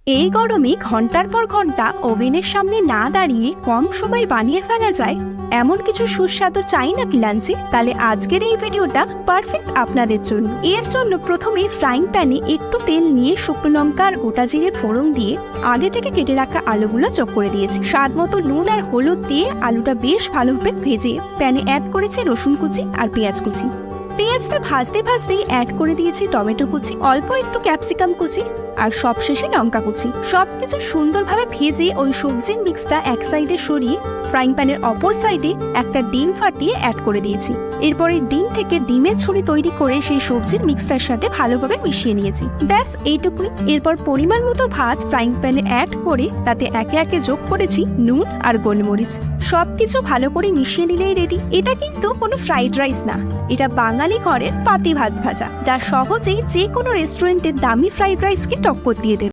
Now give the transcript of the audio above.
এই গরমে ঘন্টার পর ঘন্টা ওভেনের সামনে না দাঁড়িয়ে কম সময়ে বানিয়ে ফেলা যায় এমন কিছু সুস্বাদু চাই নাকি লাঞ্চে, তাহলে আজকের এই ভিডিওটা পারফেক্ট আপনাদের জন্য। এর জন্য প্রথমে ফ্রাইং প্যানে একটু তেল নিয়ে শুকনো লঙ্কা আর গোটা জিরে ফোড়ন দিয়ে আগে থেকে কেটে রাখা আলুগুলো যোগ করে দিয়েছি। স্বাদ মতো নুন আর হলুদ দিয়ে আলুটা বেশ ভালোভাবে ভেজে প্যানে অ্যাড করেছি রসুন কুচি আর পেঁয়াজ কুচি। পেঁয়াজটা ভাজতে ভাজতেই অ্যাড করে দিয়েছি টমেটো কুচি, অল্প একটু ক্যাপসিকাম কুচি আর সবশেষে লঙ্কা কুচি। সবকিছু সুন্দরভাবে ভেজে ওই সবজির মিক্সটা এক সাইডে সরিয়ে ফ্রাইং প্যানের অপর সাইডে একটা ডিম ফাটিয়ে অ্যাড করে দিয়েছি। এরপরে ডিম থেকে ডিমের ছড়ি তৈরি করে সেই সবজির মিক্সটার সাথে ভালোভাবে মিশিয়ে নিয়েছি। ব্যাস এইটুকুই। এরপর পরিমাণ মতো ভাত ফ্রাইং প্যানে অ্যাড করে তাতে একে একে যোগ করেছি নুন আর গোলমরিচ। সবকিছু ভালো করে মিশিয়ে নিলেই রেডি। এটা কিন্তু কোনো ফ্রাইড রাইস না, এটা বাঙালি ঘরের পাতি ভাত ভাজা, যা সহজেই যে কোনো রেস্টুরেন্টের দামি ফ্রাইড রাইসকে টক্কর দিয়ে দেবে।